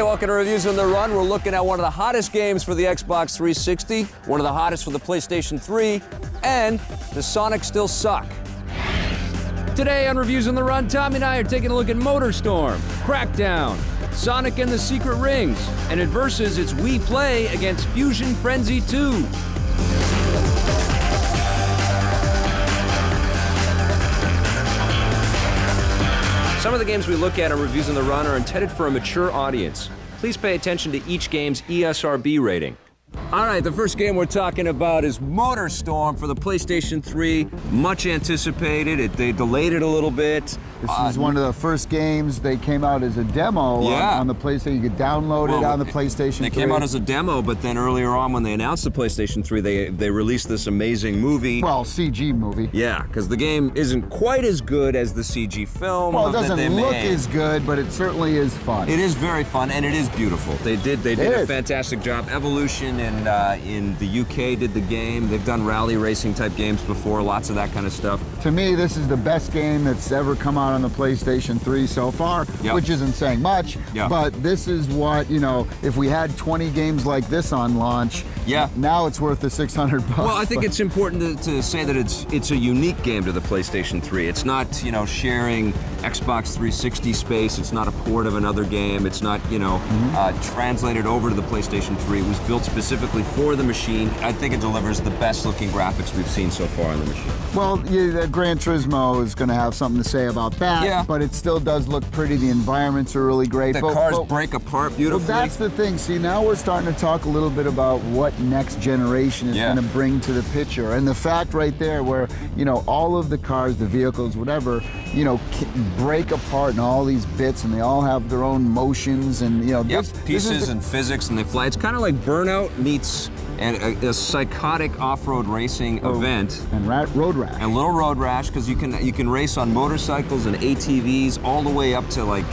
welcome to Reviews on the Run. We're looking at one of the hottest games for the Xbox 360, one of the hottest for the PlayStation 3, and does Sonic still suck? Today on Reviews on the Run, Tommy and I are taking a look at Motorstorm, Crackdown, Sonic and the Secret Rings, and it versus its Wii Play against Fusion Frenzy 2. Some of the games we look at on Reviews on the Run are intended for a mature audience. Please pay attention to each game's ESRB rating. All right, the first game we're talking about is Motorstorm for the PlayStation 3. Much anticipated. They delayed it a little bit. This is one of the first games. They came out as a demo on the PlayStation. You could download it on the PlayStation 3. They came out as a demo, but then earlier on when they announced the PlayStation 3, they released this amazing movie. Well, CG movie. Yeah, because the game isn't quite as good as the CG film. Well, it doesn't look as good, but it certainly is fun. It is very fun, and it is beautiful. They did a fantastic job. Evolution in the UK did the game. They've done rally racing type games before, lots of that kind of stuff. To me, this is the best game that's ever come out on the PlayStation 3 so far, which isn't saying much, but this is what, you know, if we had 20 games like this on launch, now it's worth the $600. Well, I think it's important to say that it's a unique game to the PlayStation 3. It's not, you know, sharing Xbox 360 space. It's not a port of another game. It's not, you know, translated over to the PlayStation 3. It was built specifically for the machine. I think it delivers the best looking graphics we've seen so far on the machine. Well, Gran Turismo is going to have something to say about that, but it still does look pretty. The environments are really great. The cars break apart beautifully. Well, that's the thing. See, now we're starting to talk a little bit about what next generation is going to bring to the picture. And the fact right there where, you know, all of the cars, the vehicles, whatever, you know, break apart in all these bits, and they all have their own motions, and, you know, pieces and physics, and they fly. It's kind of like Burnout meets a psychotic off-road racing event. And road rash. And little road rash, because you can race on motorcycles and ATVs all the way up to like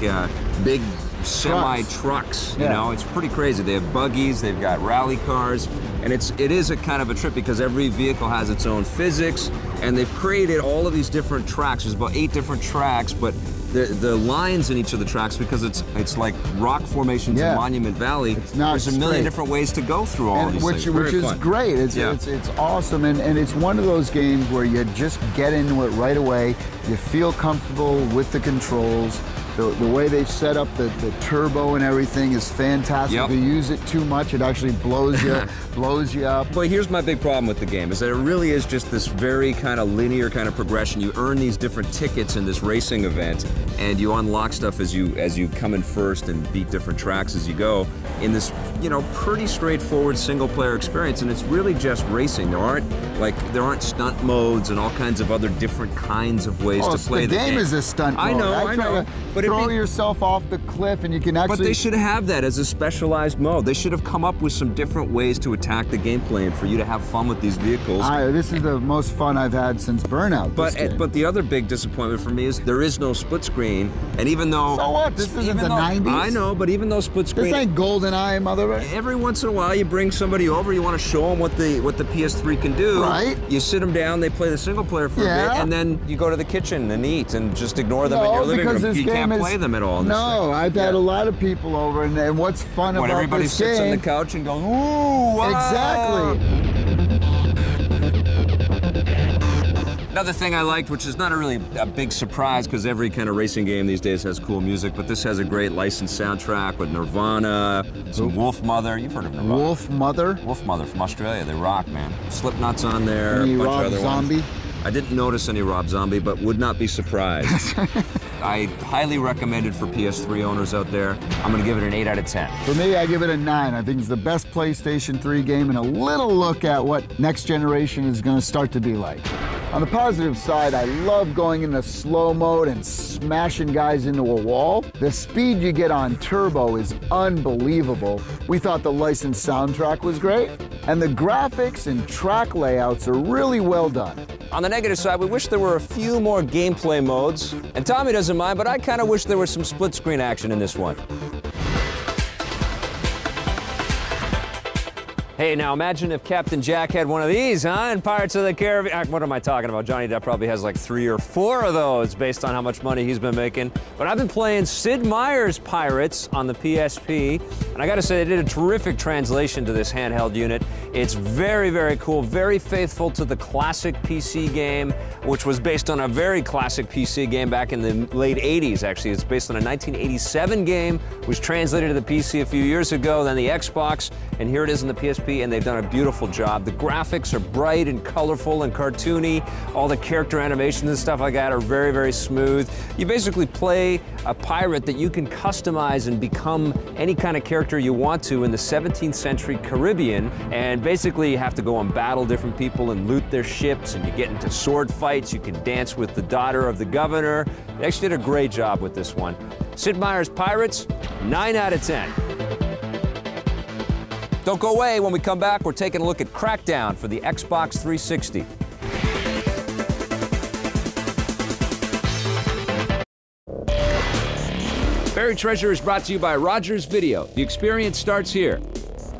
big semi-trucks. You know, it's pretty crazy. They have buggies, they've got rally cars, and it is a kind of a trip because every vehicle has its own physics, and they've created all of these different tracks. There's about 8 different tracks, but the lines in each of the tracks, because it's like rock formations in Monument Valley. There's a million different ways to go through all these things. Which is great. It's awesome, and it's one of those games where you just get into it right away. You feel comfortable with the controls. The way they've set up the turbo and everything is fantastic. If you use it too much, it actually blows you up. But here's my big problem with the game, is that it really is just this very kind of linear kind of progression. You earn these different tickets in this racing event, and you unlock stuff as you come in first and beat different tracks as you go in this, you know, pretty straightforward single-player experience. And it's really just racing. There aren't stunt modes and all kinds of other different kinds of ways to play the game. The game is a stunt mode. I know. But throw yourself off the cliff and you can actually... But they should have that as a specialized mode. They should have come up with some different ways to attack the gameplay and for you to have fun with these vehicles. This is the most fun I've had since Burnout. But the other big disappointment for me is there is no split screen. And even though... So what? This isn't the 90s? I know, but even though split screen... This ain't GoldenEye, mother... Every once in a while you bring somebody over, you want to show them what the PS3 can do. Right. You sit them down, they play the single player for a bit, and then you go to the kitchen and eat and just ignore them in your living room. You can't play them at all. No, I've had a lot of people over, and what's fun about this game... everybody sits on the couch and goes, ooh, wow. Exactly. Another thing I liked, which is not really a big surprise because every kind of racing game these days has cool music, but this has a great licensed soundtrack with Nirvana, some Wolfmother. You've heard of Nirvana. Wolfmother? Wolfmother from Australia. They rock, man. Slipknot's on there. Any a bunch Rob of other Zombie? Ones. I didn't notice any Rob Zombie, but would not be surprised. I highly recommend it for PS3 owners out there. I'm going to give it an 8 out of 10. For me, I give it a 9. I think it's the best PlayStation 3 game, and a little look at what next generation is going to start to be like. On the positive side, I love going into slow mode and smashing guys into a wall. The speed you get on turbo is unbelievable. We thought the licensed soundtrack was great, and the graphics and track layouts are really well done. On the negative side, we wish there were a few more gameplay modes, and Tommy doesn't mind, but I kind of wish there was some split-screen action in this one. Hey, now imagine if Captain Jack had one of these, huh? In Pirates of the Caribbean. What am I talking about? Johnny Depp probably has like 3 or 4 of those based on how much money he's been making. But I've been playing Sid Meier's Pirates on the PSP, and I gotta say, they did a terrific translation to this handheld unit. It's very, very cool, very faithful to the classic PC game, which was based on a very classic PC game back in the late 80s, actually. It's based on a 1987 game, was translated to the PC a few years ago, then the Xbox, and here it is in the PSP. And they've done a beautiful job. The graphics are bright and colorful and cartoony. All the character animations and stuff like that are very, very smooth. You basically play a pirate that you can customize and become any kind of character you want to in the 17th century Caribbean. And basically you have to go and battle different people and loot their ships, and you get into sword fights. You can dance with the daughter of the governor. They actually did a great job with this one. Sid Meier's Pirates, 9 out of 10. Don't go away. When we come back, we're taking a look at Crackdown for the Xbox 360. Buried Treasure is brought to you by Rogers Video. The experience starts here.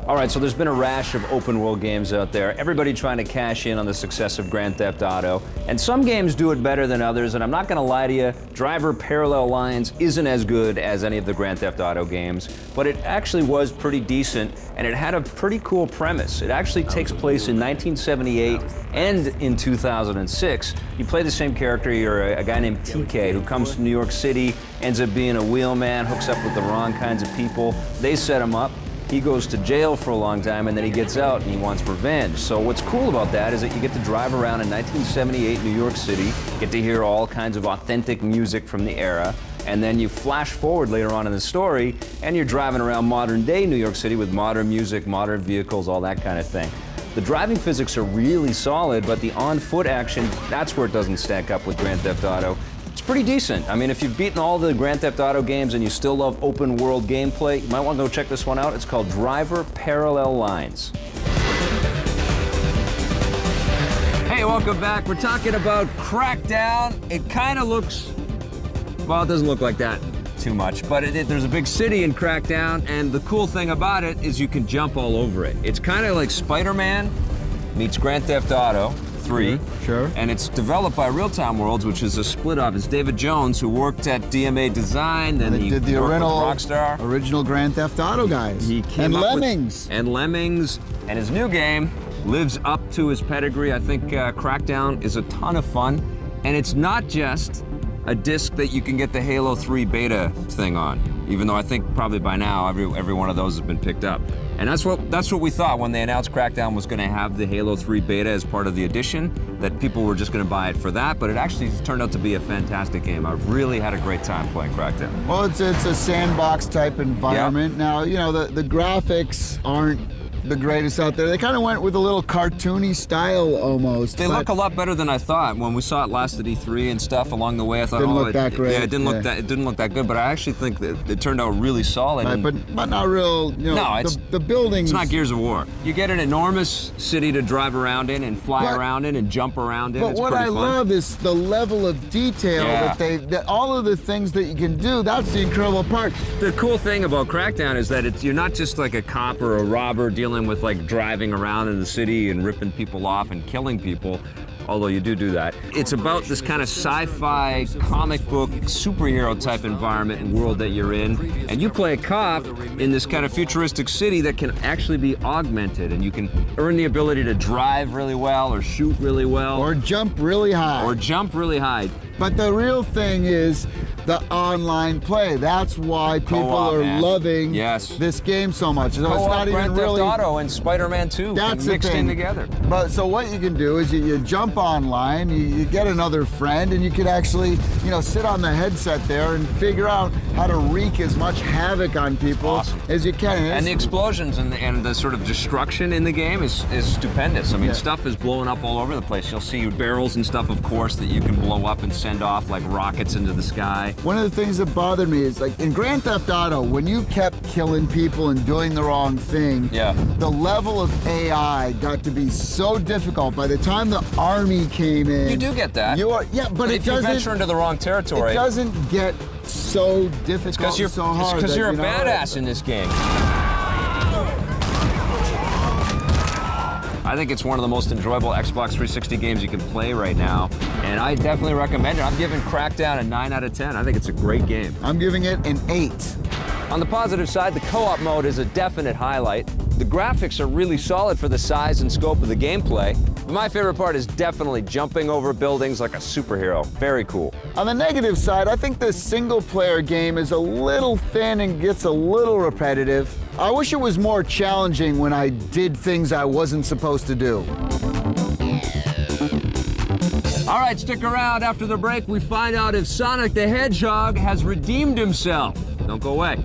All right, so there's been a rash of open world games out there. Everybody trying to cash in on the success of Grand Theft Auto. And some games do it better than others, and I'm not gonna lie to you, Driver Parallel Lines isn't as good as any of the Grand Theft Auto games, but it actually was pretty decent, and it had a pretty cool premise. It actually takes place in 1978 and in 2006. You play the same character. You're a guy named TK who comes to New York City, ends up being a wheelman, hooks up with the wrong kinds of people. They set him up. He goes to jail for a long time, and then he gets out and he wants revenge. So what's cool about that is that you get to drive around in 1978 New York City, get to hear all kinds of authentic music from the era, and then you flash forward later on in the story, and you're driving around modern day New York City with modern music, modern vehicles, all that kind of thing. The driving physics are really solid, but the on-foot action, that's where it doesn't stack up with Grand Theft Auto. It's pretty decent. I mean, if you've beaten all the Grand Theft Auto games and you still love open world gameplay, you might want to go check this one out. It's called Driver Parallel Lines. Hey, welcome back. We're talking about Crackdown. It kind of looks, well, it doesn't look like that too much, but there's a big city in Crackdown, and the cool thing about it is you can jump all over it. It's kind of like Spider-Man meets Grand Theft Auto 3. Sure. And it's developed by Real Time Worlds, which is a split up. It's David Jones, who worked at DMA Design, then he did the worked with Rockstar. Original Grand Theft Auto guys. He came and up Lemmings. And Lemmings. And his new game lives up to his pedigree. I think Crackdown is a ton of fun. And it's not just a disc that you can get the Halo 3 beta thing on, even though I think probably by now every one of those has been picked up. And that's what we thought when they announced Crackdown was going to have the Halo 3 beta as part of the edition, that people were just going to buy it for that, but it actually turned out to be a fantastic game. I've really had a great time playing Crackdown. Well, it's a sandbox type environment. Yep. Now, you know, the graphics aren't the greatest out there. They kind of went with a little cartoony style almost. They look a lot better than I thought. When we saw it last at E3 and stuff along the way, I thought, didn't look that great. Yeah, it didn't look that good, but I actually think that it turned out really solid. Right, but not real, you know, no, the buildings. It's not Gears of War. You get an enormous city to drive around in and fly around in and jump around in. But what I love is the level of detail that all of the things that you can do. That's the incredible part. The cool thing about Crackdown is that you're not just like a cop or a robber dealing with like driving around in the city and ripping people off and killing people, although you do that. It's about this kind of sci-fi, comic book, superhero type environment and world that you're in, and you play a cop in this kind of futuristic city that can actually be augmented, and you can earn the ability to drive really well or shoot really well. Or jump really high. Or jump really high. But the real thing is the online play. That's why people are loving this game so much. So it's not even Grand Theft really Auto and Spider-Man 2 mixed in together. But so what you can do is you jump online, you get another friend, and you can actually, you know, sit on the headset there and figure out how to wreak as much havoc on people as you can. And the explosions and the sort of destruction in the game is stupendous. I mean, stuff is blowing up all over the place. You'll see barrels and stuff, of course, that you can blow up and send off like rockets into the sky. One of the things that bothered me is, like, in Grand Theft Auto, when you kept killing people and doing the wrong thing, the level of AI got to be so difficult. By the time the army came in, you do get that. But if you venture into the wrong territory, it doesn't get so difficult, so hard. It's because you're a badass in this game. I think it's one of the most enjoyable Xbox 360 games you can play right now, and I definitely recommend it. I'm giving Crackdown a 9 out of 10. I think it's a great game. I'm giving it an 8. On the positive side, the co-op mode is a definite highlight. The graphics are really solid for the size and scope of the gameplay. But my favorite part is definitely jumping over buildings like a superhero. Very cool. On the negative side, I think the single-player game is a little thin and gets a little repetitive. I wish it was more challenging when I did things I wasn't supposed to do. All right, stick around. After the break, we find out if Sonic the Hedgehog has redeemed himself. Don't go away.